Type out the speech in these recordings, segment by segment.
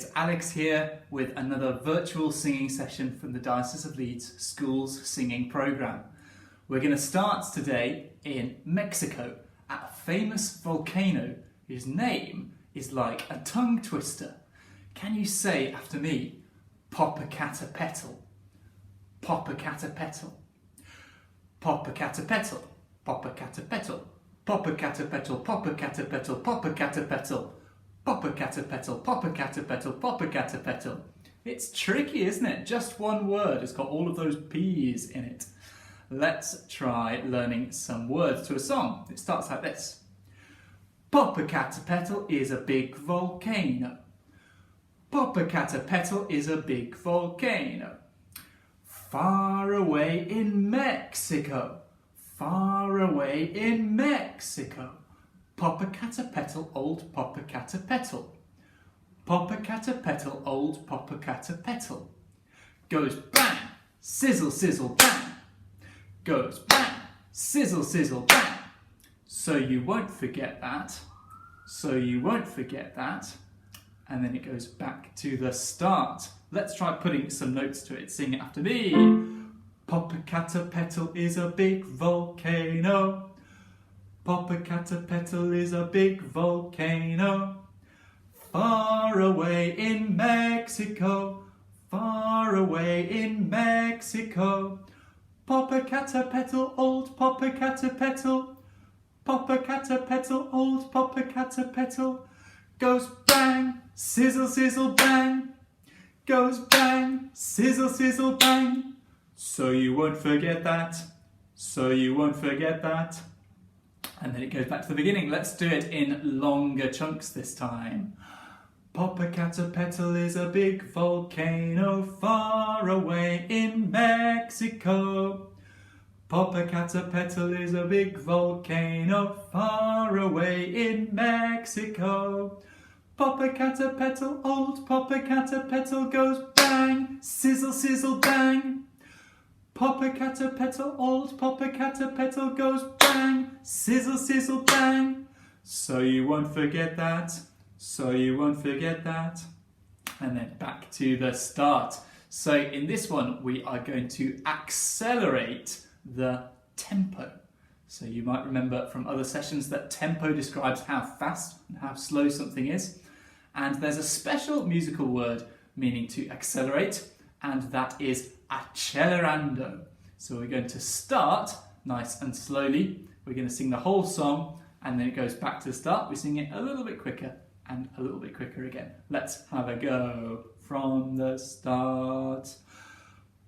it's Alex here with another virtual singing session from the Diocese of Leeds Schools Singing Programme. We're going to start today in Mexico at a famous volcano whose name is like a tongue twister. Can you say after me, Popacatapetl? Popacatapetl. Popacatapetl. Popacatapetl. Popacatapetl. Popacatapetl. Popacatapetl. Popacatapetl, Popacatapetl, Popacatapetl. It's tricky, isn't it? Just one word. It's got all of those P's in it. Let's try learning some words to a song. It starts like this. Popacatapetl is a big volcano. Popacatapetl is a big volcano. Far away in Mexico. Far away in Mexico. Popacatapetl, old Popacatapetl. Popacatapetl, old Popacatapetl. Goes bang, sizzle, sizzle, bang. Goes bang, sizzle, sizzle, bang. So you won't forget that. So you won't forget that. And then it goes back to the start. Let's try putting some notes to it. Sing it after me. Popacatapetl is a big volcano. Popacatapetl is a big volcano. Far away in Mexico. Far away in Mexico. Popacatapetl, old Popacatapetl. Popacatapetl, old Popacatapetl. Goes bang, sizzle, sizzle, bang. Goes bang, sizzle, sizzle, bang. So you won't forget that. So you won't forget that. And then it goes back to the beginning. Let's do it in longer chunks this time. Popacatapetl is a big volcano far away in Mexico. Popacatapetl is a big volcano far away in Mexico. Popacatapetl, old Popacatapetl goes bang, sizzle, sizzle, bang. Popacatapetl, old Popacatapetl goes bang, sizzle, sizzle, bang. So you won't forget that. So you won't forget that. And then back to the start. So in this one, we are going to accelerate the tempo. So you might remember from other sessions that tempo describes how fast and how slow something is. And there's a special musical word meaning to accelerate, and that is accelerando. So we're going to start nice and slowly. We're going to sing the whole song and then it goes back to the start. We sing it a little bit quicker and a little bit quicker again. Let's have a go from the start.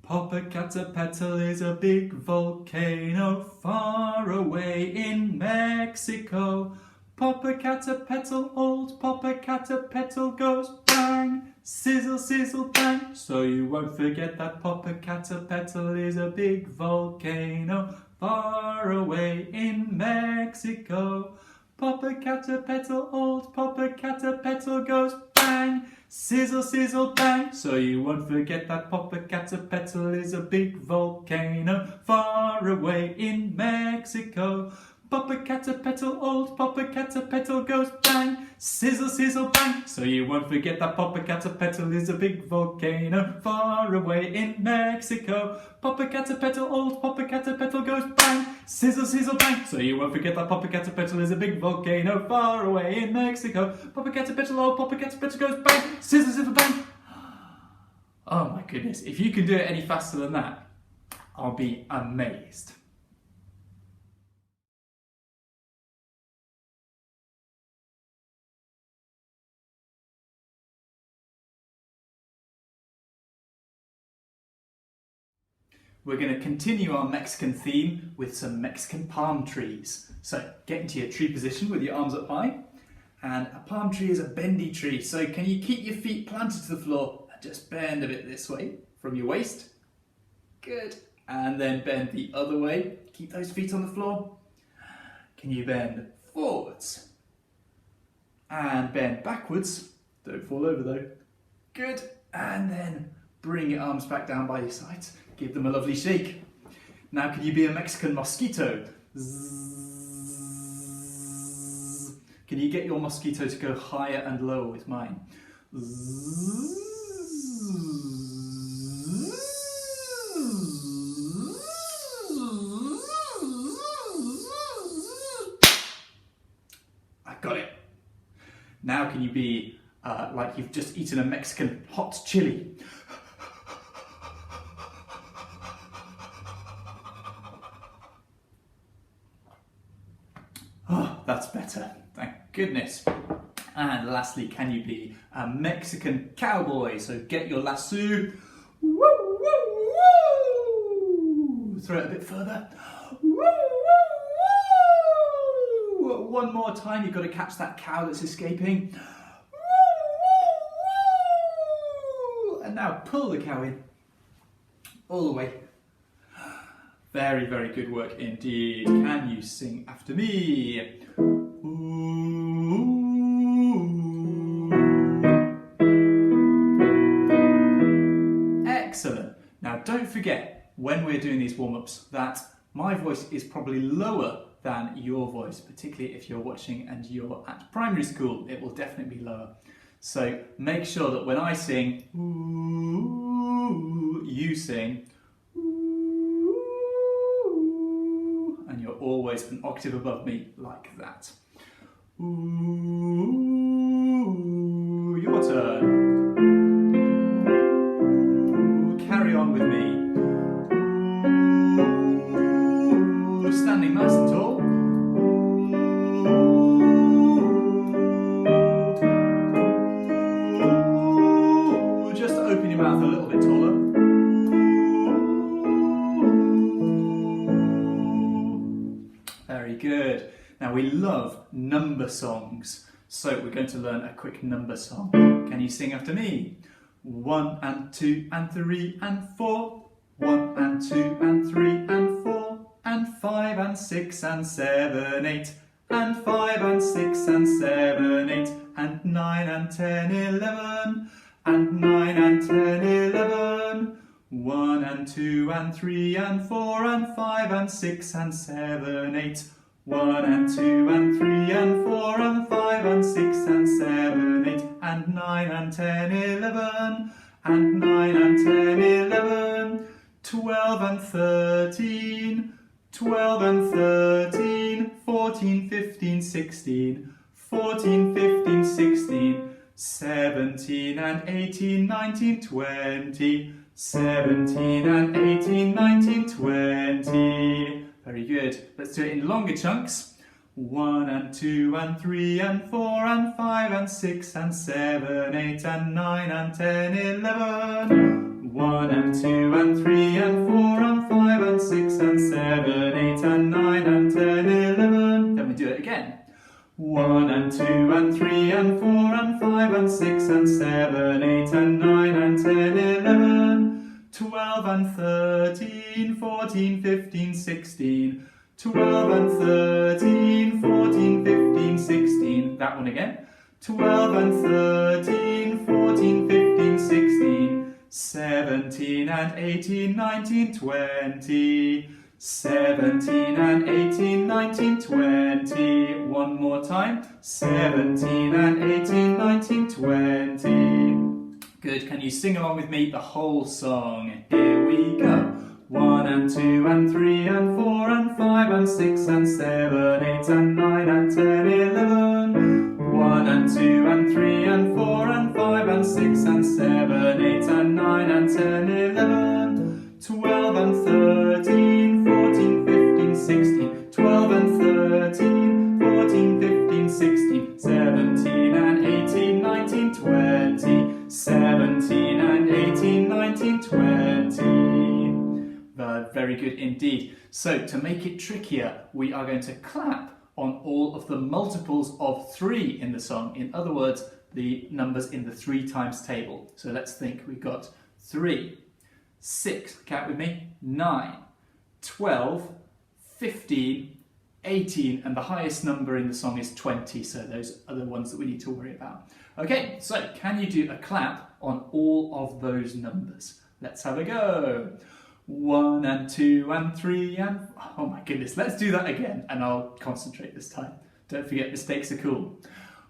Popacatapetl is a big volcano far away in Mexico. Popacatapetl, old Popacatapetl goes bang, sizzle, sizzle, bang. So you won't forget that Popacatapetl is a big volcano far away in Mexico. Popacatapetl, old Popacatapetl goes bang, sizzle, sizzle, bang. So you won't forget that Popacatapetl is a big volcano far away in Mexico. Popacatapetl, old Popacatapetl goes bang, sizzle, sizzle, bang. So you won't forget that Popacatapetl is a big volcano far away in Mexico. Popacatapetl, old Popacatapetl goes bang, sizzle, sizzle, bang. So you won't forget that Popacatapetl is a big volcano far away in Mexico. Popacatapetl, old Popacatapetl goes bang, sizzle, sizzle, bang. Oh my goodness, if you can do it any faster than that, I'll be amazed. We're going to continue our Mexican theme with some Mexican palm trees. So get into your tree position with your arms up high. And a palm tree is a bendy tree. So can you keep your feet planted to the floor and just bend a bit this way from your waist? Good. And then bend the other way. Keep those feet on the floor. Can you bend forwards? And bend backwards. Don't fall over though. Good. And then bring your arms back down by your sides. Give them a lovely shake. Now can you be a Mexican mosquito? Zzz. Can you get your mosquito to go higher and lower with mine? I got it. Now can you be like you've just eaten a Mexican hot chili? Oh, that's better. Thank goodness. And lastly, can you be a Mexican cowboy? So get your lassoo. Woo, woo, woo. Throw it a bit further. Woo, woo, woo. One more time, you've got to catch that cow that's escaping. Woo, woo, woo. And now pull the cow in. All the way. Very, very good work indeed. Can you sing after me? Excellent. Now don't forget, when we're doing these warm-ups, that my voice is probably lower than your voice, particularly if you're watching and you're at primary school, it will definitely be lower. So make sure that when I sing, you sing, and you're always an octave above me like that. Ooh, your turn. Ooh, carry on with me. Ooh, standing nice and tall. Ooh, just open your mouth a little bit taller. Very good. Now we love number songs, so we're going to learn a quick number song. Can you sing after me? 1 and 2 and 3 and 4. 1 and 2 and 3 and 4. And 5 and 6 and 7, 8. And 5 and 6 and 7, 8. And 9 and 10, 11. And 9 and 10, 11. 1 and 2 and 3 and 4 and 5 and 6 and 7, 8. 1 and 2 and 3 and 4 and 5 and 6 and 7, 8. And 9 and 10, 11. And 9 and 10, 11. 12 and 13. 12 and 13. 14, 15, 16. 14, 15, 16. 17 and 18, 19, 20. 17 and 18, 19, 20. Very good. Let's do it in longer chunks. 1 and 2 and 3 and 4 and 5 and 6 and 7, 8 and 9 and 10, 11. 1 and 2 and 3 and 4 and 5 and 6 and 7, 8 and 9 and 10, 11. Then we do it again. 1 and 2 and 3 and 4 and 5 and 6 and 7, 8 and 9 and 10, 11. 12 and 13, 14, 15, 16. 12 and 13, 14, 15, 16. That one again. 12 and 13, 14, 15, 16. 17 and 18, 19, 20. 17 and 18, 19, 20. One more time. 17 and 18, 19, 20. Good. Can you sing along with me the whole song? Here we go. 1 and 2 and 3 and 4 and 5 and 6 and 7, 8 and 9 and 10, 11. 1 and 2 and 3 and 4 and 5 and 6 and 7, 8 and 9 and 10, 11. 12 and 13, 14, 15, 16. 12 and 13, 14, 15, 16. 17 and 18, 19, 20. 17 and 18, 19, 20. Very good indeed. So to make it trickier, we are going to clap on all of the multiples of 3 in the song. In other words, the numbers in the 3 times table. So let's think. We've got 3, 6, count with me, 9, 12, 15, 18, and the highest number in the song is 20, so those are the ones that we need to worry about. Okay, so can you do a clap on all of those numbers? Let's have a go. 1 and 2 and 3 and... Oh my goodness, let's do that again and I'll concentrate this time. Don't forget, mistakes are cool.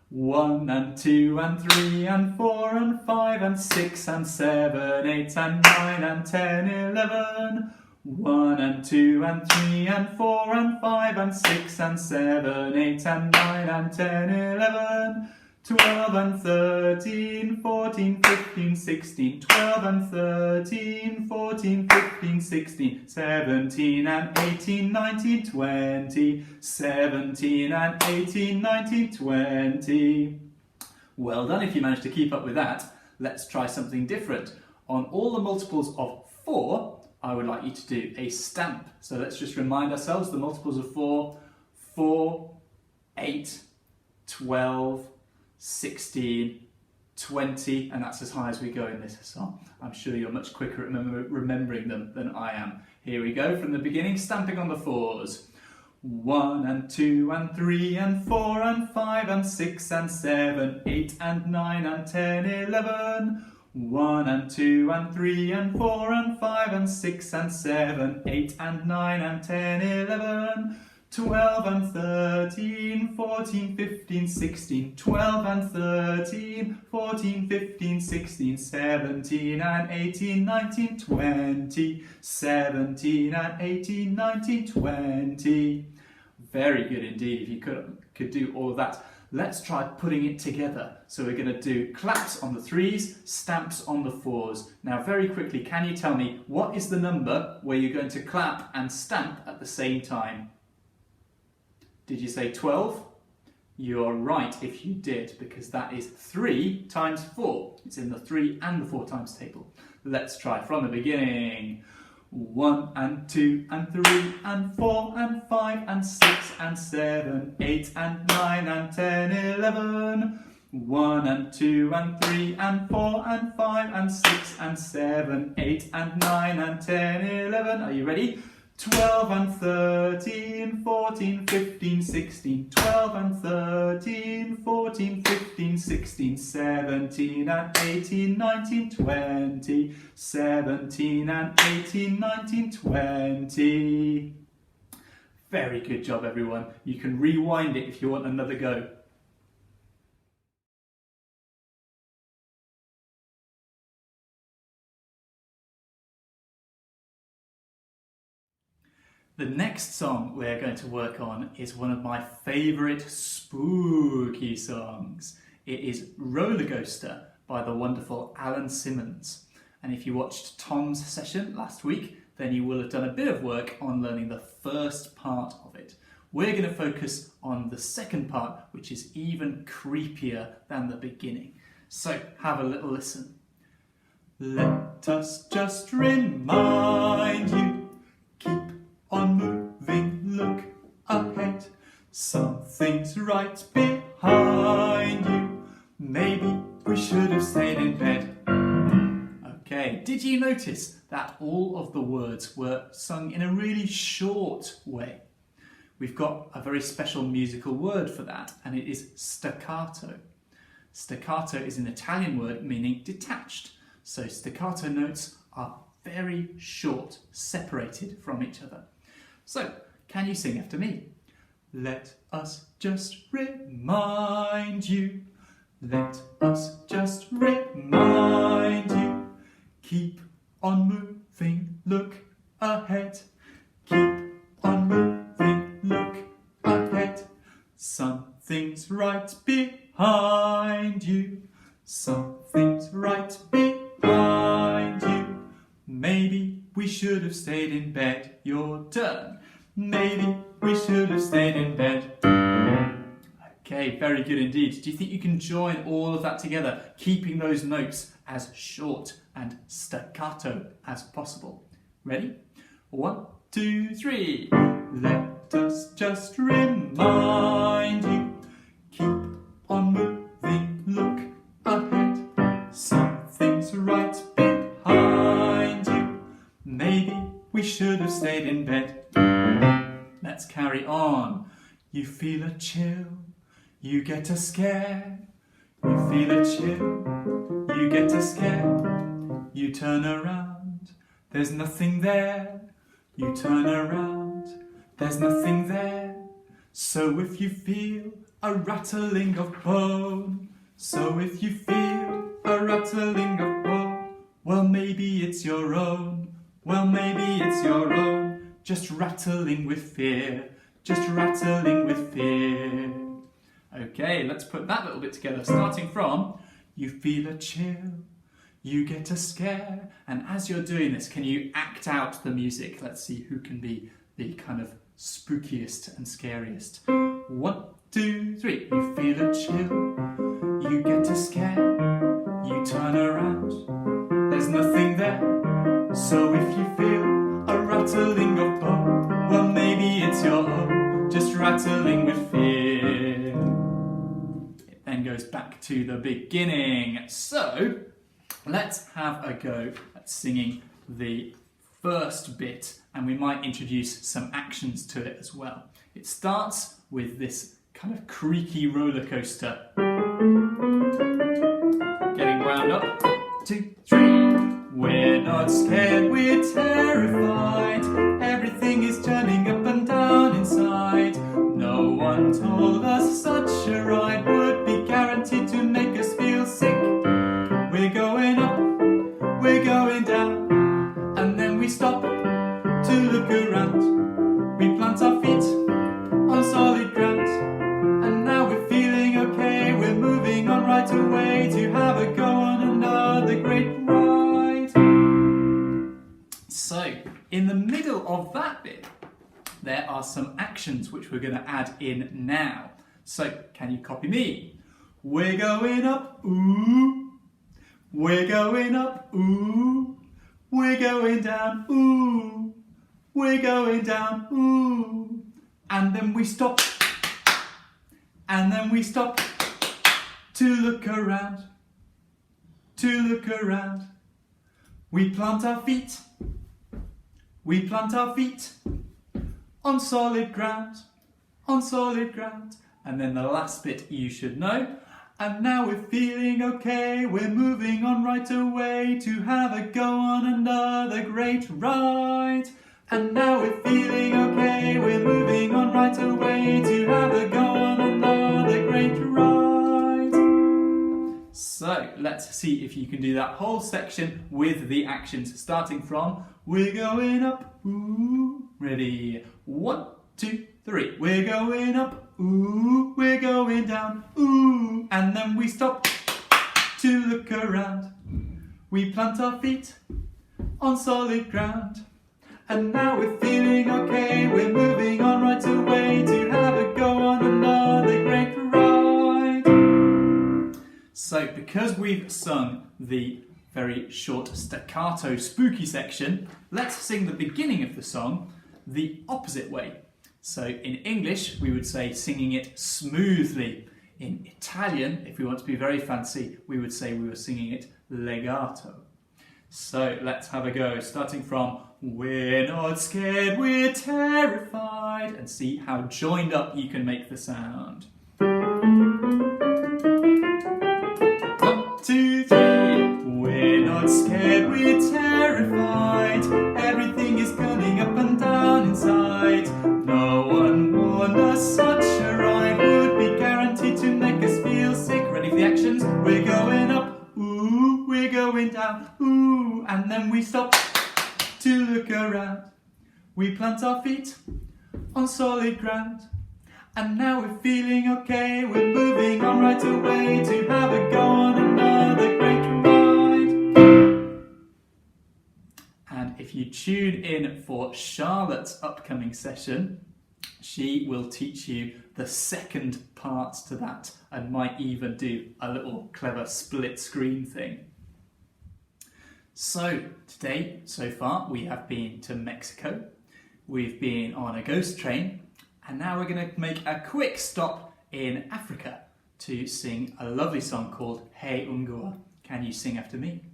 1 and 2 and 3 and 4 and 5 and 6 and 7, 8 and 9 and 10, 11. 1 and 2 and 3 and 4 and 5 and 6 and 7, 8 and 9 and 10, 11. 12 and 13, 14, 15, 16, 12 and 13, 14, 15, 16, 17 and 18, 19, 20, 17 and 18, 19, 20. Well done if you managed to keep up with that. Let's try something different. On all the multiples of 4, I would like you to do a stamp. So let's just remind ourselves the multiples of 4, 4, 8, 12, 16, 20, and that's as high as we go in this song. I'm sure you're much quicker at remembering them than I am. Here we go from the beginning, stamping on the 4s. 1 and 2 and 3 and 4 and 5 and 6 and 7, 8 and 9 and 10, 11. 1 and 2 and 3 and 4 and 5 and 6 and 7, 8 and 9 and 10, 11. 12 and 13, 14, 15, 16, 12 and 13, 14, 15, 16, 17 and 18, 19, 20, 17 and 18, 19, 20. Very good indeed if you could do all of that. Let's try putting it together. So we're going to do claps on the 3s, stamps on the 4s. Now very quickly, can you tell me what is the number where you're going to clap and stamp at the same time? Did you say 12? You're right if you did, because that is 3 times 4. It's in the 3 and the 4 times table. Let's try from the beginning. 1 and 2 and 3 and 4 and 5 and 6 and 7, 8 and 9 and 10, 11. 1 and 2 and 3 and 4 and 5 and 6 and 7, 8 and 9 and 10, 11. Are you ready? 12 and 13, 14, 15, 16, 12 and 13, 14, 15, 16, 17 and 18, 19, 20, 17 and 18, 19, 20. Very good job everyone. You can rewind it if you want another go. The next song we're going to work on is one of my favourite spooky songs. It is Rollerghoster by the wonderful Alan Simmons. And if you watched Tom's session last week, then you will have done a bit of work on learning the first part of it. We're going to focus on the second part, which is even creepier than the beginning. So have a little listen. Let us just remind you, keep on moving, look ahead. Something's right behind you. Maybe we should have stayed in bed. Okay, did you notice that all of the words were sung in a really short way? We've got a very special musical word for that, and it is staccato. Staccato is an Italian word meaning detached. So staccato notes are very short, separated from each other. So, can you sing after me? Let us just remind you. Let us just remind you. Keep on moving, look ahead. Keep on moving, look ahead. Something's right behind you. Something's right behind you. Maybe we should have stayed in bed. Your turn. Maybe we should have stayed in bed. Okay, very good indeed. Do you think you can join all of that together, keeping those notes as short and staccato as possible? Ready? 1, 2, 3. Let us just remind you. Keep on moving, look ahead. Something's right behind you. Maybe we should have stayed in bed. Let's carry on. You feel a chill, you get a scare. You feel a chill, you get a scare. You turn around, there's nothing there. You turn around, there's nothing there. So if you feel a rattling of bone, so if you feel a rattling of bone, well maybe it's your own, well maybe it's your own, just rattling with fear, just rattling with fear. Okay, let's put that little bit together, starting from you feel a chill, you get a scare, and as you're doing this, can you act out the music? Let's see who can be the kind of spookiest and scariest. 1, 2, 3. You feel a chill, you get a scare, you turn around, there's nothing there. So if you feel a rattling of bone, well maybe it's your own, just rattling with fear. It then goes back to the beginning. So let's have a go at singing the first bit, and we might introduce some actions to it as well. It starts with this kind of creaky roller coaster. Getting wound up. 2, 3. We're not scared, we're terrified. Everything is turning up and down inside. No one told us such a ride would be guaranteed to make us feel sick. We're going up, we're going down, and then we stop to look around. We plant our feet on solid ground, and now we're feeling okay. We're moving on right away to have a go on another great ride. So, in the middle of that bit, there are some actions which we're going to add in now. So, can you copy me? We're going up, ooh. We're going up, ooh. We're going down, ooh. We're going down, ooh. And then we stop. And then we stop to look around. To look around. We plant our feet. We plant our feet on solid ground. On solid ground. And then the last bit you should know. And now we're feeling okay, we're moving on right away to have a go on another great ride. And now we're feeling okay, we're moving on right away to have a go on another great ride. So let's see if you can do that whole section with the actions, starting from we're going up, ooh. Ready? 1, 2, 3. We're going up, ooh. We're going down, ooh. And then we stop to look around. We plant our feet on solid ground. And now we're feeling okay. We're moving on right away to have a go on another great ride. So because we've sung the very short staccato spooky section, let's sing the beginning of the song the opposite way. So in English, we would say singing it smoothly. In Italian, if we want to be very fancy, we would say we were singing it legato. So let's have a go, starting from we're not scared, we're terrified, and see how joined up you can make the sound. 1, 2, 3. We're not scared, we're terrified. Everything is coming up and down inside. No one warned us such a ride would be guaranteed to make us feel sick. Ready for the actions? We're going up, ooh. We're going down, ooh. And then we stop to look around. We plant our feet on solid ground. And now we're feeling okay. We're moving on right away to have a go on another great ride. And if you tune in for Charlotte's upcoming session, she will teach you the second part to that and might even do a little clever split screen thing. So today, so far, we have been to Mexico, we've been on a ghost train, and now we're going to make a quick stop in Africa to sing a lovely song called Hey Ungua. Can you sing after me?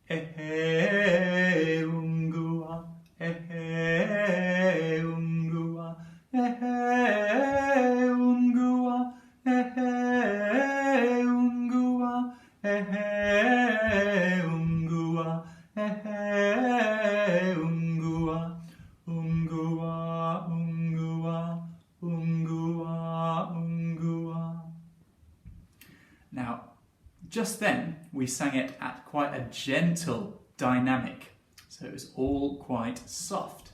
Hey Ungua, hey Ungua, hey Ungua, hey Ungua, hey Ungua, hey Ungua, Ungua, Ungua, Ungua. Just then, we sang it at quite a gentle dynamic, so it was all quite soft.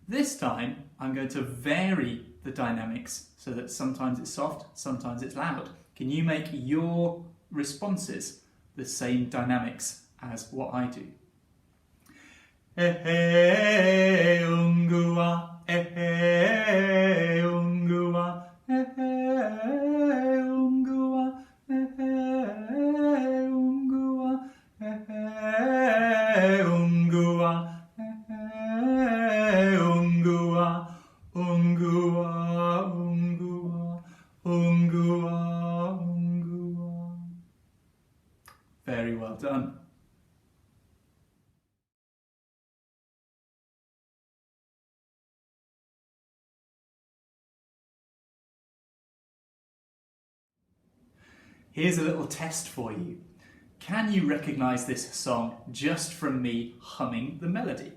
This time, I'm going to vary the dynamics so that sometimes it's soft, sometimes it's loud. Can you make your responses the same dynamics as what I do? Eh, ungua, ungua, ungua, ungua, ungua, ungua, ungua, ungua, ungua, ungua. Very well done. Here's a little test for you. Can you recognise this song just from me humming the melody?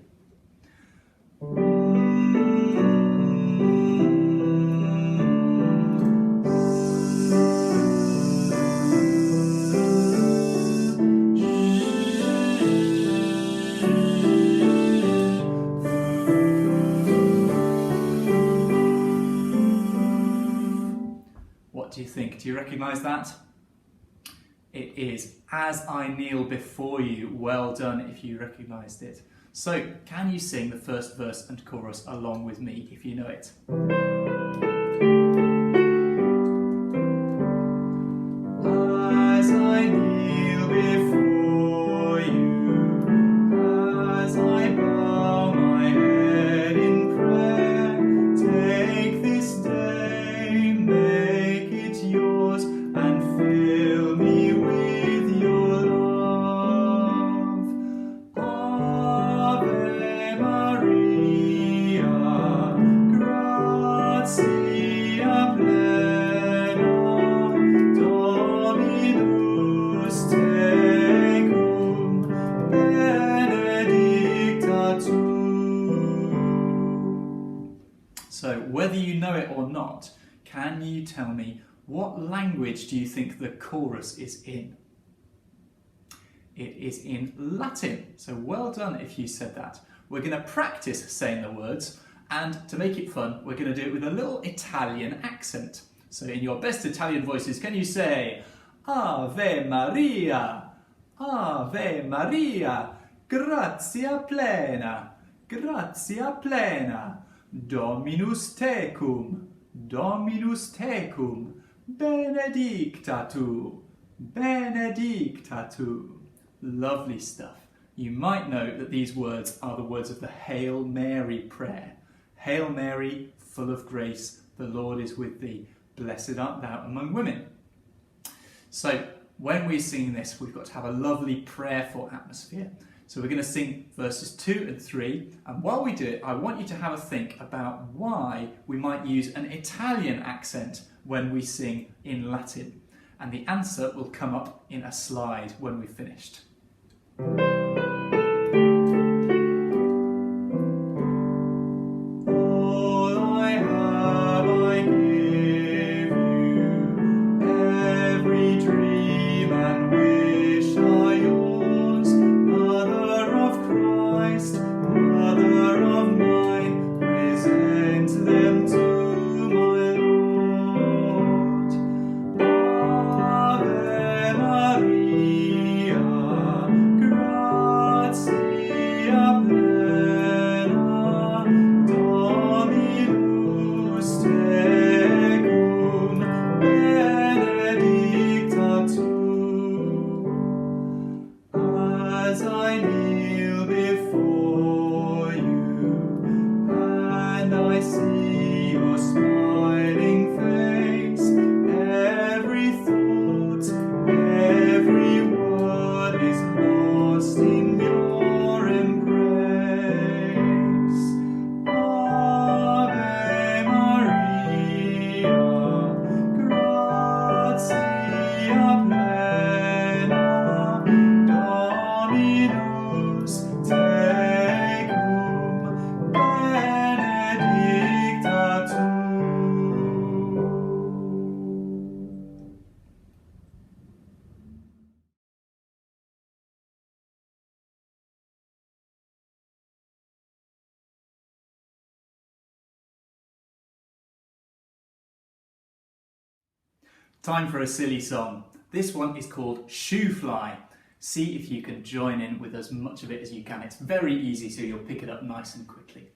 What do you think? Do you recognise that? It is As I Kneel Before You. Well done if you recognised it. So, can you sing the first verse and chorus along with me if you know it? As I kneel before you, as I bow my head in prayer, take this day, make it yours, and fill me with your love. Ave Maria, gratia plena, Dominus tecum, benedicta tu. So, whether you know it or not, can you tell me what language do you think the chorus is in? It is in Latin, so well done if you said that. We're going to practice saying the words, and to make it fun, we're going to do it with a little Italian accent. So in your best Italian voices, can you say, Ave Maria, Ave Maria, gratia plena, Dominus tecum, Dominus tecum, benedicta tu, benedicta tu. Lovely stuff. You might know that these words are the words of the Hail Mary prayer. Hail Mary, full of grace, the Lord is with thee. Blessed art thou among women. So when we're singing this, we've got to have a lovely prayerful atmosphere. So we're going to sing verses 2 and 3. And while we do it, I want you to have a think about why we might use an Italian accent when we sing in Latin. And the answer will come up in a slide when we've finished. All I have I give you, every dream and wish are yours. Mother of Christ, Mother of mine, present them to my Lord. Ave Maria, Time for a silly song. This one is called Shoo Fly. See if you can join in with as much of it as you can. It's very easy, so you'll pick it up nice and quickly.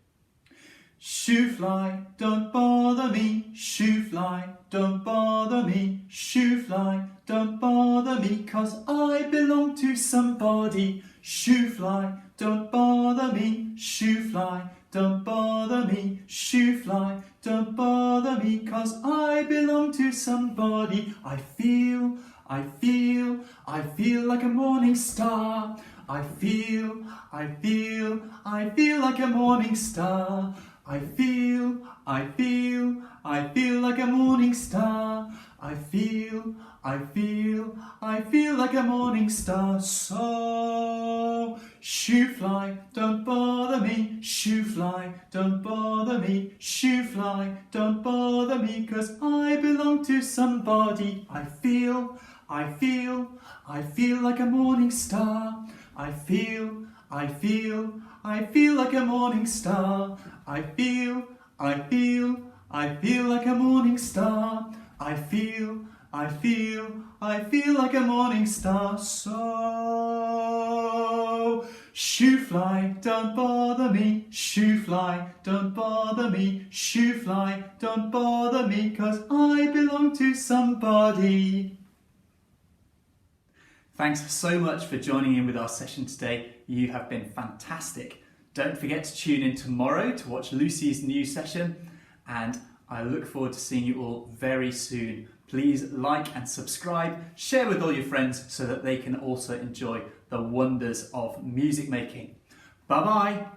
Shoo fly, don't bother me. Shoo fly, don't bother me. Shoo fly, don't bother me, 'cause I belong to somebody. Shoo fly, don't bother me. Shoo fly, don't bother me. Shoo fly, don't bother me, 'cause I belong to somebody. I feel like a morning star. I feel like a morning star. I feel like a morning star. I feel like a morning star. So, shoo fly, don't bother me. Shoo fly, don't bother me. Shoo fly, don't bother me, 'cause I belong to somebody. I feel like a morning star. I feel like a morning star. I feel like a morning star. I feel like a morning star. So, shoo fly, don't bother me. Shoo fly, don't bother me. Shoo fly, don't bother me, 'cause I belong to somebody. Thanks so much for joining in with our session today. You have been fantastic. Don't forget to tune in tomorrow to watch Lucy's new session, and I look forward to seeing you all very soon. Please like and subscribe, share with all your friends so that they can also enjoy the wonders of music making. Bye bye.